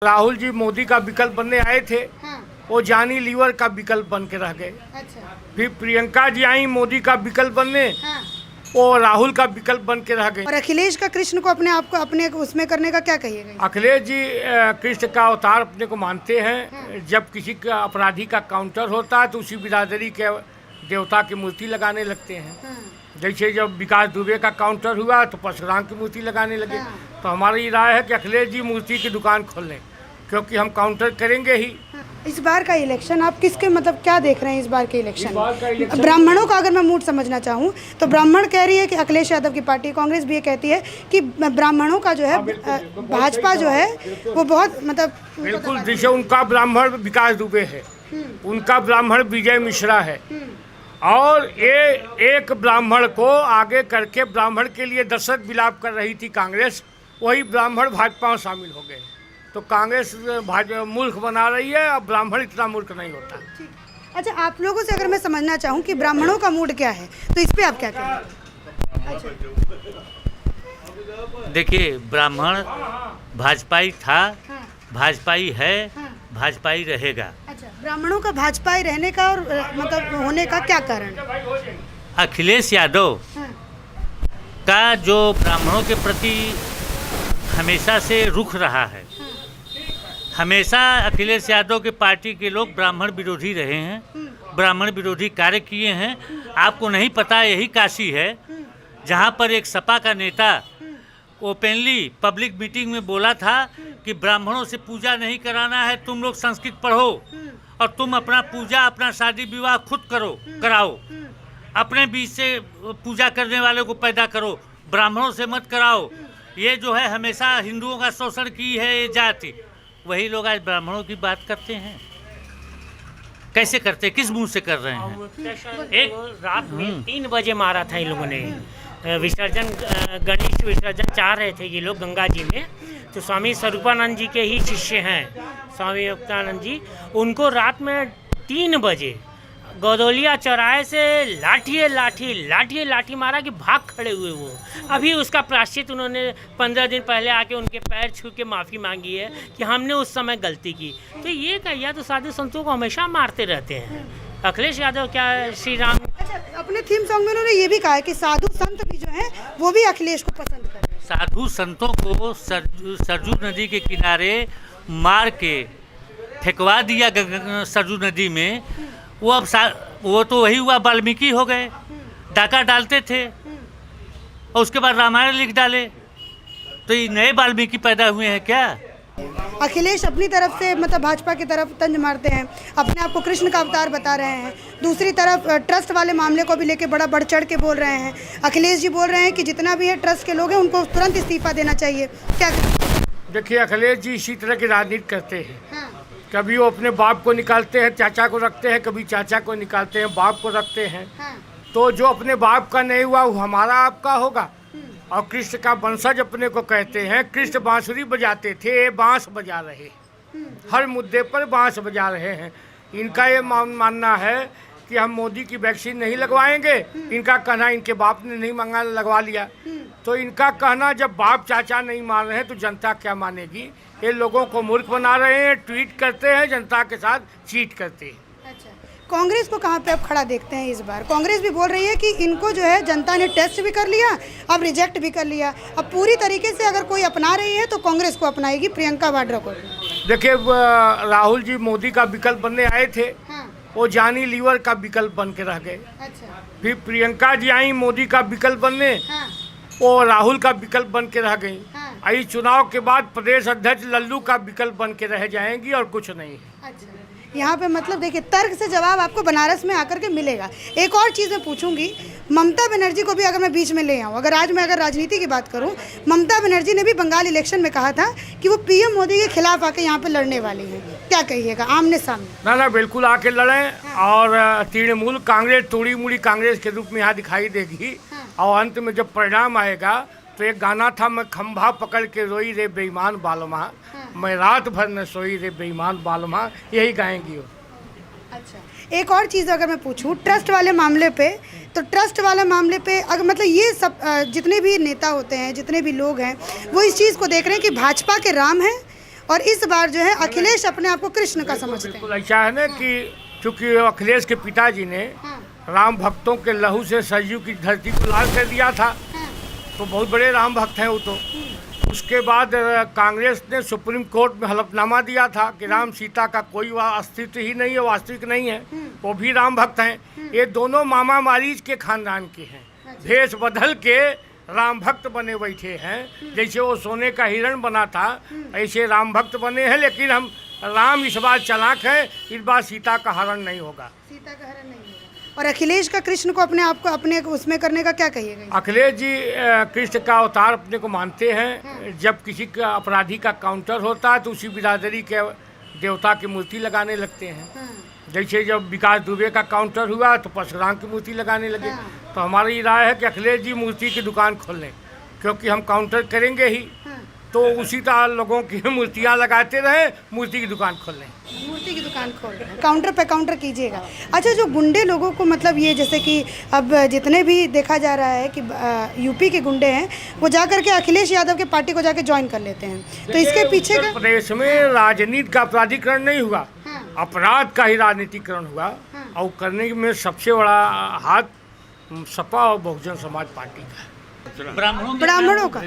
राहुल जी मोदी का विकल्प बनने आए थे। हाँ। वो जानी लीवर का विकल्प बन के रह गए। अच्छा। फिर प्रियंका जी आई मोदी का विकल्प बनने, हाँ। वो राहुल का विकल्प बन के रह गए। और अखिलेश का कृष्ण को अपने आप को अपने उसमें करने का क्या कहिएगा? अखिलेश जी कृष्ण का अवतार अपने को मानते हैं। हाँ। जब किसी का अपराधी का काउंटर होता है तो उसी बिरादरी के देवता की मूर्ति लगाने लगते हैं। हाँ। जैसे जब विकास दुबे का काउंटर हुआ तो परशुराम की मूर्ति लगाने लगे। हाँ। तो हमारी राय है कि अखिलेश जी मूर्ति की दुकान खोल लें, क्योंकि हम काउंटर करेंगे ही। हाँ। इस बार का इलेक्शन आप किसके मतलब क्या देख रहे हैं इस बार के इस इलेक्शन बार का में? इलेक्शन ब्राह्मणों का अगर मैं मूड समझना चाहूँ तो ब्राह्मण कह रही है कि अखिलेश यादव की पार्टी, कांग्रेस भी ये कहती है कि ब्राह्मणों का जो है भाजपा जो है वो बहुत मतलब बिल्कुल, जैसे उनका ब्राह्मण विकास दुबे है, उनका ब्राह्मण विजय मिश्रा है, और ये एक ब्राह्मण को आगे करके ब्राह्मण के लिए दशरथ विलाप कर रही थी कांग्रेस, वही ब्राह्मण भाजपा में शामिल हो गए। तो कांग्रेस मूर्ख बना रही है, और ब्राह्मण इतना मूर्ख नहीं होता। अच्छा, आप लोगों से अगर मैं समझना चाहूँ कि ब्राह्मणों का मूड क्या है तो इस पे आप क्या कहेंगे? देखिए, ब्राह्मण भाजपाई था, हाँ। भाजपाई है, हाँ। भाजपाई रहेगा। अच्छा, ब्राह्मणों का भाजपा रहने का और मतलब होने का क्या कारण है? अखिलेश यादव हाँ। का जो ब्राह्मणों के प्रति हमेशा से रुख रहा है, हमेशा अखिलेश यादव के पार्टी के लोग ब्राह्मण विरोधी रहे हैं, ब्राह्मण विरोधी कार्य किए हैं। आपको नहीं पता, यही काशी है जहां पर एक सपा का नेता ओपनली पब्लिक मीटिंग में बोला था कि ब्राह्मणों से पूजा नहीं कराना है, तुम लोग संस्कृत पढ़ो और तुम अपना पूजा, अपना शादी विवाह खुद कराओ, अपने बीच से पूजा करने वाले को पैदा करो, ब्राह्मणों से मत कराओ। ये जो है हमेशा हिंदुओं का शोषण की है ये जाति, वही लोग आज ब्राह्मणों की बात करते हैं। कैसे करते, किस मुंह से कर रहे हैं? एक रात में 3 बजे मारा था इन लोगों ने विसर्जन, गणेश विसर्जन चाह रहे थे ये लोग गंगा जी में। तो स्वामी स्वरूपानंद जी के ही शिष्य हैं स्वामी योक्तानंद जी, उनको रात में 3 बजे गौदौलिया चौराहे से लाठी मारा कि भाग खड़े हुए वो। अभी उसका प्रायश्चित उन्होंने 15 दिन पहले आके उनके पैर छू के माफ़ी मांगी है कि हमने उस समय गलती की। तो ये कहिए तो साधु संतों को हमेशा मारते रहते हैं। अखिलेश यादव क्या श्री राम। अच्छा, अपने थीम सॉन्ग में उन्होंने ये भी कहा है कि साधु संत भी जो है वो भी अखिलेश को पसंद कर रहे हैं। साधु संतों को सरजू नदी के किनारे मार के फेंकवा दिया सरजू नदी में। वो अब वो तो वही हुआ, वाल्मीकि हो गए, डाका डालते थे और उसके बाद रामायण लिख डाले। तो ये नए वाल्मीकि पैदा हुए हैं क्या? अखिलेश अपनी तरफ से मतलब भाजपा की तरफ तंज मारते हैं, अपने आप को कृष्ण का अवतार बता रहे हैं। दूसरी तरफ ट्रस्ट वाले मामले को भी लेके बड़ा बढ़ चढ़ के बोल रहे हैं। अखिलेश जी बोल रहे हैं कि जितना भी है ट्रस्ट के लोग हैं उनको तुरंत इस्तीफा देना चाहिए। क्या? देखिए, अखिलेश जी इसी तरह की राजनीति करते हैं। हाँ। कभी वो अपने बाप को निकालते हैं, चाचा को रखते हैं, कभी चाचा को निकालते हैं, बाप को रखते हैं। हाँ। तो जो अपने बाप का नहीं हुआ वो हमारा आपका होगा। और कृष्ण का वंशज अपने को कहते हैं। कृष्ण बांसुरी बजाते थे, ये बांस बजा रहे, हर मुद्दे पर बांस बजा रहे हैं। इनका ये मानना है कि हम मोदी की वैक्सीन नहीं लगवाएंगे। इनका कहना इनके बाप ने नहीं मांगा, लगवा लिया। तो इनका कहना जब बाप चाचा नहीं मान रहे हैं तो जनता क्या मानेगी? ये लोगों को मूर्ख बना रहे हैं, ट्वीट करते हैं, जनता के साथ चीट करते हैं। अच्छा, कांग्रेस को कहाँ पे आप खड़ा देखते हैं इस बार? कांग्रेस भी बोल रही है कि इनको जो है जनता ने टेस्ट भी कर लिया, अब रिजेक्ट भी कर लिया, अब पूरी तरीके से अगर कोई अपना रही है तो कांग्रेस को अपनाएगी, प्रियंका वाड्रा को। देखिए, राहुल जी मोदी का विकल्प बनने आए थे। हाँ। वो जानी लीवर का विकल्प बन के रह गए। अच्छा। फिर प्रियंका जी आई मोदी का विकल्प बनने, हाँ। वो राहुल का विकल्प बन के रह गई। हाँ। इस चुनाव के बाद प्रदेश अध्यक्ष लल्लू का विकल्प बन के रह जाएंगी और कुछ नहीं है। अच्छा, यहाँ पे मतलब देखिए तर्क से जवाब आपको बनारस में आकर के मिलेगा। एक और चीज़ मैं पूछूंगी, ममता बनर्जी को भी अगर मैं बीच में ले आऊँ, अगर राजनीति की बात करूँ, ममता बनर्जी ने भी बंगाल इलेक्शन में कहा था कि वो पीएम मोदी के खिलाफ आके यहाँ पे लड़ने वाली हैं। क्या कहिएगा आमने सामने? ना बिल्कुल आके लड़ें। और तृणमूल कांग्रेस तोड़ी मुड़ी कांग्रेस के रूप में यहाँ दिखाई देगी। और अंत में जब परिणाम आएगा तो एक गाना था, मैं खंभा पकड़ के रोई रे बेईमान बालमा, मैं रात भर न सोई रे बेईमान बालमा, यही गाएंगी वो। अच्छा, एक और चीज़ अगर मैं पूछूं ट्रस्ट वाले मामले पे, तो ट्रस्ट वाले मामले पे अगर मतलब ये सब जितने भी नेता होते हैं, जितने भी लोग हैं, वो इस चीज़ को देख रहे हैं कि भाजपा के राम हैं और इस बार जो है अखिलेश अपने आप को कृष्ण का समझते हैं। बिल्कुल ऐसा है ना कि चूंकि अखिलेश के पिताजी ने राम भक्तों के लहू से सरयू की धरती को लाल कर दिया था, तो बहुत बड़े राम भक्त हैं वो तो। उसके बाद कांग्रेस ने सुप्रीम कोर्ट में हलफनामा दिया था कि राम सीता का कोई अस्तित्व ही नहीं है, वास्तविक नहीं है, वो भी राम भक्त हैं। ये दोनों मामा मारीच के खानदान के हैं, भेष बदल के राम भक्त बने बैठे हैं। जैसे वो सोने का हिरण बना था ऐसे राम भक्त बने हैं। लेकिन हम राम इस बार चालाक है, इस बार सीता का हरण नहीं होगा। सीता का हरण नहीं होगा। और अखिलेश का कृष्ण को अपने आप को अपने उसमें करने का क्या कहिएगा? अखिलेश जी कृष्ण का अवतार अपने को मानते हैं। जब किसी का अपराधी का काउंटर होता है तो उसी बिरादरी के देवता की मूर्ति लगाने लगते हैं। जैसे जब विकास दुबे का काउंटर हुआ तो परशुराम की मूर्ति लगाने लगे। तो हमारी राय है कि अखिलेश जी मूर्ति की दुकान खोल लें, क्योंकि हम काउंटर करेंगे ही तो उसी तरह लोगों की मूर्तियाँ लगाते रहे, मूर्ति की दुकान खोल लें। मूर्ति की दुकान खोल रहे हैं, काउंटर पे काउंटर कीजिएगा। अच्छा, जो गुंडे लोगों को मतलब ये जैसे कि अब जितने भी देखा जा रहा है कि यूपी के गुंडे हैं वो जा करके अखिलेश यादव के पार्टी को जाके ज्वाइन कर लेते हैं, तो इसके पीछे का उत्तर प्रदेश में राजनीति का अपराधीकरण नहीं हुआ, अपराध का ही राजनीतिकरण हुआ। और करने में सबसे बड़ा हाथ सपा और बहुजन समाज पार्टी का है। ब्राह्मणों का।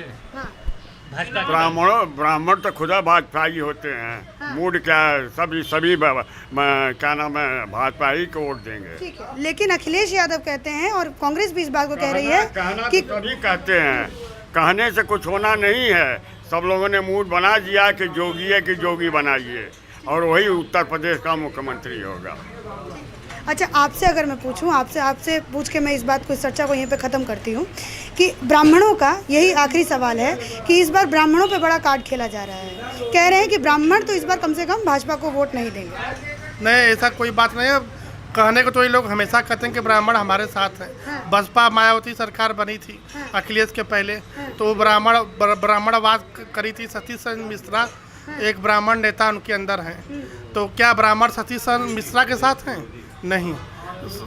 ब्राह्मण तो खुदा भाजपा ही होते हैं। मूड क्या सभी क्या नाम है, भाजपा ही को वोट देंगे। ठीक है, लेकिन अखिलेश यादव कहते हैं और कांग्रेस भी इस बात को कह रही है कि सभी कहते हैं, कहने से कुछ होना नहीं है। सब लोगों ने मूड बना दिया कि जोगी है कि जोगी बनाइए, और वही उत्तर प्रदेश का मुख्यमंत्री होगा। अच्छा, आपसे अगर मैं पूछूं, आपसे पूछ के मैं इस बात को, इस चर्चा को यहीं पे ख़त्म करती हूँ कि ब्राह्मणों का यही आखिरी सवाल है कि इस बार ब्राह्मणों पे बड़ा कार्ड खेला जा रहा है। कह रहे हैं कि ब्राह्मण तो इस बार कम से कम भाजपा को वोट नहीं देंगे। नहीं, ऐसा कोई बात नहीं है। कहने को तो ये लोग हमेशा कहते हैं कि ब्राह्मण हमारे साथ हैं। बसपा मायावती सरकार बनी थी अखिलेश के पहले, तो ब्राह्मणवाद करी थी। सतीश मिश्रा एक ब्राह्मण नेता उनके अंदर हैं, तो क्या ब्राह्मण सतीश मिश्रा के साथ हैं? नहीं।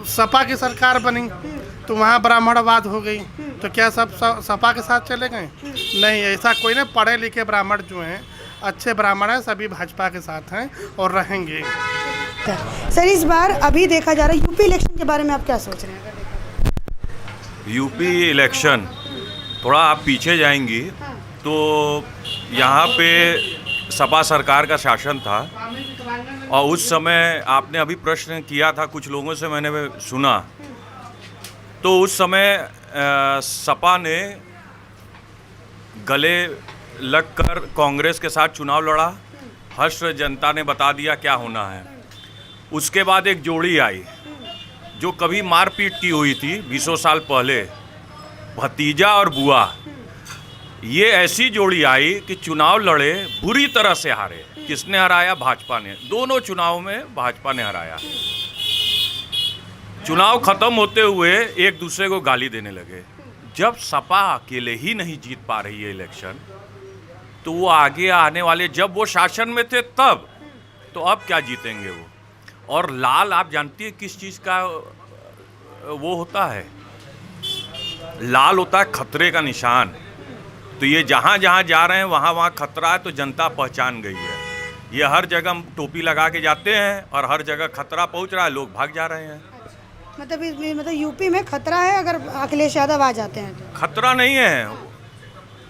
सपा की सरकार बनी तो वहाँ ब्राह्मणवाद हो गई, तो क्या सब सपा के साथ चले गए? नहीं, ऐसा कोई नहीं। पढ़े लिखे ब्राह्मण जो हैं, अच्छे ब्राह्मण हैं, सभी भाजपा के साथ हैं और रहेंगे। सर, इस बार अभी देखा जा रहा है यूपी इलेक्शन के बारे में आप क्या सोच रहे हैं? यूपी इलेक्शन थोड़ा आप पीछे जाएंगी तो यहाँ पे सपा सरकार का शासन था, और उस समय आपने अभी प्रश्न किया था, कुछ लोगों से मैंने सुना, तो उस समय सपा ने गले लगकर कांग्रेस के साथ चुनाव लड़ा। हर्ष जनता ने बता दिया क्या होना है। उसके बाद एक जोड़ी आई जो कभी मारपीट की हुई थी 20 साल पहले, भतीजा और बुआ। ये ऐसी जोड़ी आई कि चुनाव लड़े, बुरी तरह से हारे। किसने हराया? भाजपा ने। दोनों चुनाव में भाजपा ने हराया। चुनाव खत्म होते हुए एक दूसरे को गाली देने लगे। जब सपा अकेले ही नहीं जीत पा रही है इलेक्शन, तो वो आगे आने वाले, जब वो शासन में थे तब, तो अब क्या जीतेंगे वो? और लाल आप जानती है किस चीज़ का वो होता है? लाल होता है खतरे का निशान। तो ये जहाँ जहाँ जा रहे हैं वहाँ वहाँ खतरा है, तो जनता पहचान गई है। ये हर जगह टोपी लगा के जाते हैं और हर जगह खतरा पहुँच रहा है, लोग भाग जा रहे हैं। मतलब यूपी में खतरा है अगर अखिलेश यादव आ जाते हैं तो? खतरा नहीं है,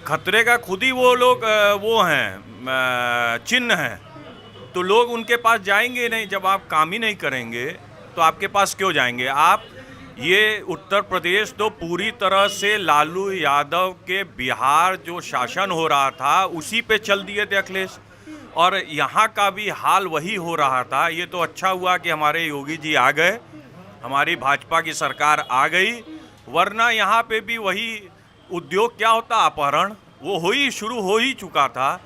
खतरे का खुद ही वो लोग वो हैं, चिन्ह हैं। तो लोग उनके पास जाएंगे नहीं। जब आप काम ही नहीं करेंगे तो आपके पास क्यों जाएंगे? आप ये उत्तर प्रदेश तो पूरी तरह से लालू यादव के बिहार जो शासन हो रहा था उसी पे चल दिए थे अखिलेश, और यहाँ का भी हाल वही हो रहा था। ये तो अच्छा हुआ कि हमारे योगी जी आ गए, हमारी भाजपा की सरकार आ गई, वरना यहाँ पे भी वही उद्योग क्या होता, अपहरण, वो शुरू हो ही चुका था।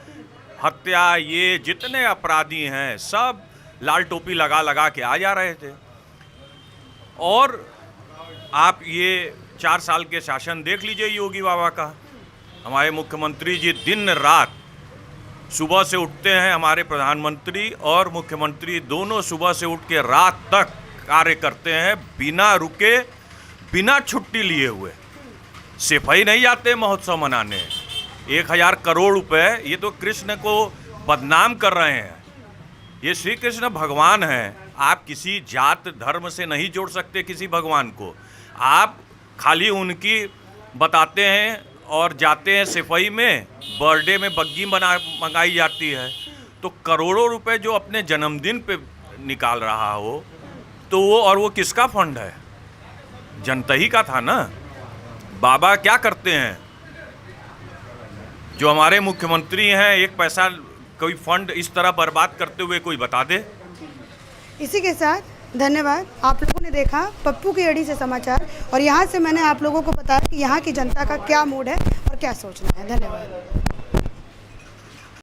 हत्या, ये जितने अपराधी हैं सब लाल टोपी लगा लगा के आ जा रहे थे। और आप ये 4 साल के शासन देख लीजिए योगी बाबा का। हमारे मुख्यमंत्री जी दिन रात, सुबह से उठते हैं, हमारे प्रधानमंत्री और मुख्यमंत्री दोनों सुबह से उठ के रात तक कार्य करते हैं, बिना रुके, बिना छुट्टी लिए हुए। सिर्फ ही नहीं जाते महोत्सव मनाने। 1000 करोड़ रुपए, ये तो कृष्ण को बदनाम कर रहे हैं। ये श्री कृष्ण भगवान हैं, आप किसी जात धर्म से नहीं जोड़ सकते किसी भगवान को। आप खाली उनकी बताते हैं और जाते हैं सिपाही में, बर्थडे में बग्गी मंगाई जाती है, तो करोड़ों रुपए जो अपने जन्मदिन पे निकाल रहा हो तो वो किसका फंड है? जनता ही का था ना। बाबा क्या करते हैं? जो हमारे मुख्यमंत्री हैं, एक पैसा कोई फंड इस तरह बर्बाद करते हुए कोई बता दे। इसी के साथ धन्यवाद। आप लोगों ने देखा पप्पू की अड़ी से समाचार, और यहाँ से मैंने आप लोगों को बताया कि यहाँ की जनता का क्या मूड है और क्या सोचना है। धन्यवाद।